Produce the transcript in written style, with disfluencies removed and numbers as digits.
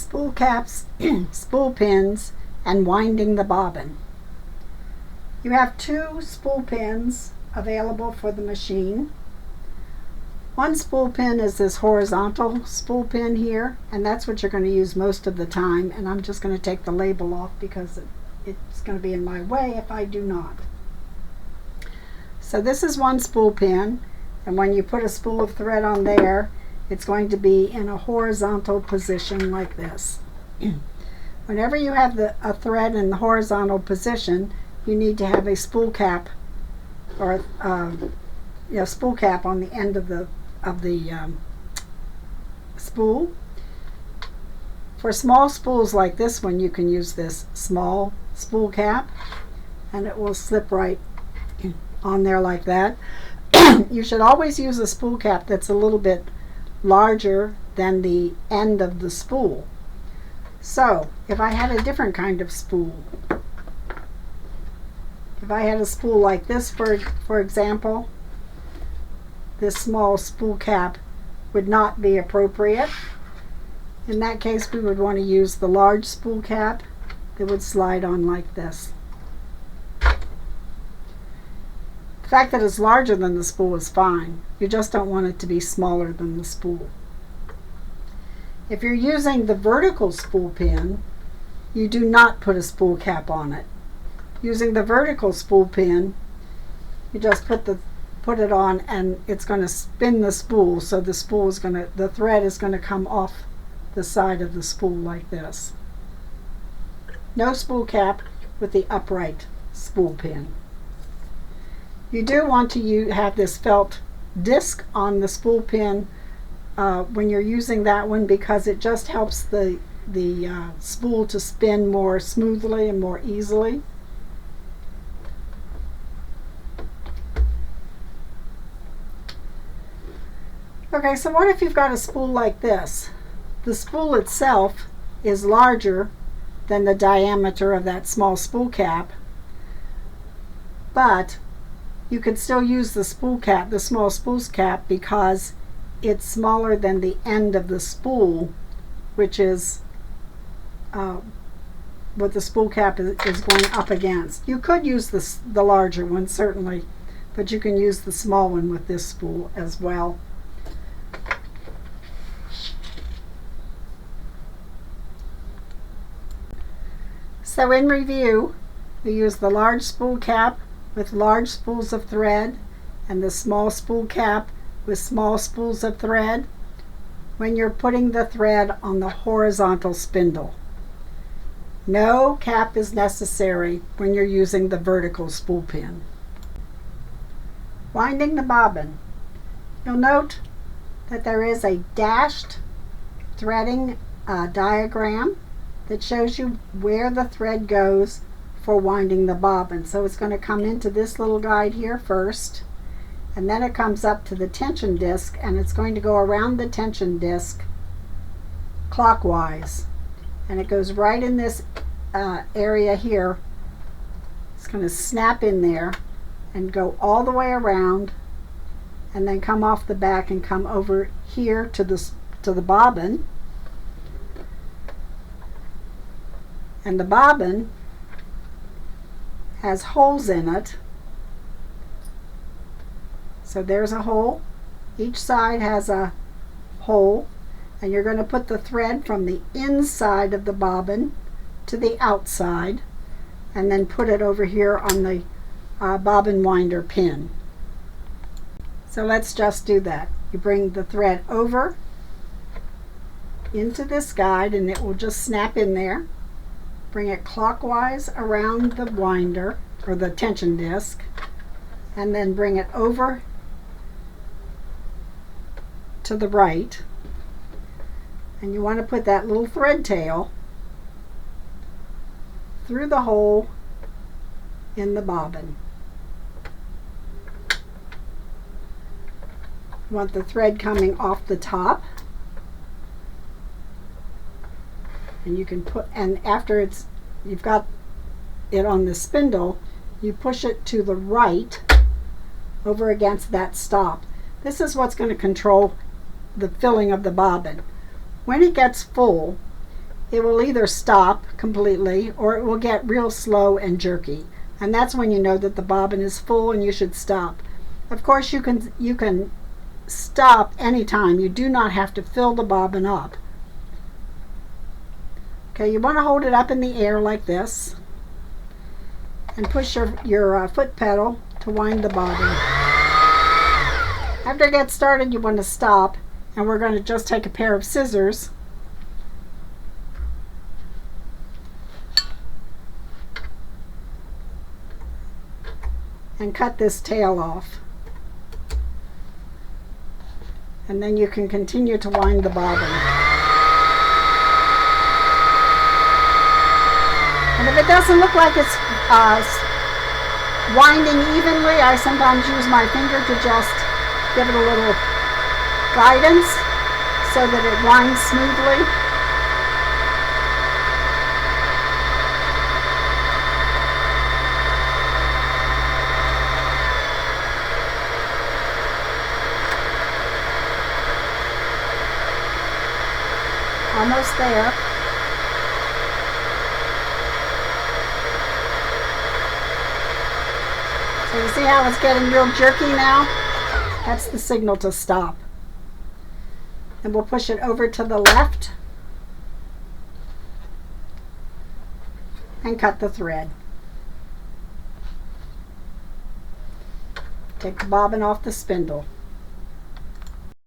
spool caps, spool pins, and winding the bobbin. You have 2 spool pins available for the machine. One spool pin is this horizontal spool pin here, and that's what you're going to use most of the time, and I'm just going to take the label off because it's going to be in my way if I do not. So this is one spool pin, and when you put a spool of thread on there, it's going to be in a horizontal position like this. Whenever you have a thread in the horizontal position, you need to have a spool cap or spool cap on the end of the spool. For small spools like this one, you can use this small spool cap, and it will slip right on there like that. You should always use a spool cap that's a little bit larger than the end of the spool. So if I had a different kind of spool, if I had a spool like this, for example, this small spool cap would not be appropriate. In that case, we would want to use the large spool cap that would slide on like this. The fact that it's larger than the spool is fine. You just don't want it to be smaller than the spool. If you're using the vertical spool pin, you do not put a spool cap on it. Using the vertical spool pin, you just put it on, and it's going to spin the spool, so the thread is going to come off the side of the spool like this. No spool cap with the upright spool pin. You do want to have this felt disc on the spool pin when you're using that one, because it just helps the spool to spin more smoothly and more easily. Okay, so what if you've got a spool like this? The spool itself is larger than the diameter of that small spool cap, but you could still use the spool cap, the small spool cap, because it's smaller than the end of the spool, which is what the spool cap is going up against. You could use the larger one, certainly, but you can use the small one with this spool as well. So in review, we use the large spool cap with large spools of thread and the small spool cap with small spools of thread when you're putting the thread on the horizontal spindle. No cap is necessary when you're using the vertical spool pin. Winding the bobbin. You'll note that there is a dashed threading diagram that shows you where the thread goes for winding the bobbin. So it's going to come into this little guide here first, and then it comes up to the tension disc, and it's going to go around the tension disc clockwise, and it goes right in this area here. It's going to snap in there and go all the way around, and then come off the back and come over here to the bobbin. And the bobbin has holes in it. So there's a hole. Each side has a hole, and you're going to put the thread from the inside of the bobbin to the outside, and then put it over here on the bobbin winder pin. So let's just do that. You bring the thread over into this guide, and it will just snap in there. Bring it clockwise around the winder or the tension disc, and then bring it over to the right, and you want to put that little thread tail through the hole in the bobbin. You want the thread coming off the top, and you can put, and after you've got it on the spindle, you push it to the right over against that stop. This is what's going to control the filling of the bobbin. When it gets full, it will either stop completely or it will get real slow and jerky. And that's when you know that the bobbin is full and you should stop. Of course, you can stop anytime. You do not have to fill the bobbin up. Okay, you want to hold it up in the air like this and push your foot pedal to wind the bobbin. After it gets started, you want to stop, and we're going to just take a pair of scissors and cut this tail off. And then you can continue to wind the bobbin. And if it doesn't look like it's winding evenly, I sometimes use my finger to just give it a little guidance so that it winds smoothly. Almost there. So you see how it's getting real jerky now? That's the signal to stop. And we'll push it over to the left and cut the thread. Take the bobbin off the spindle.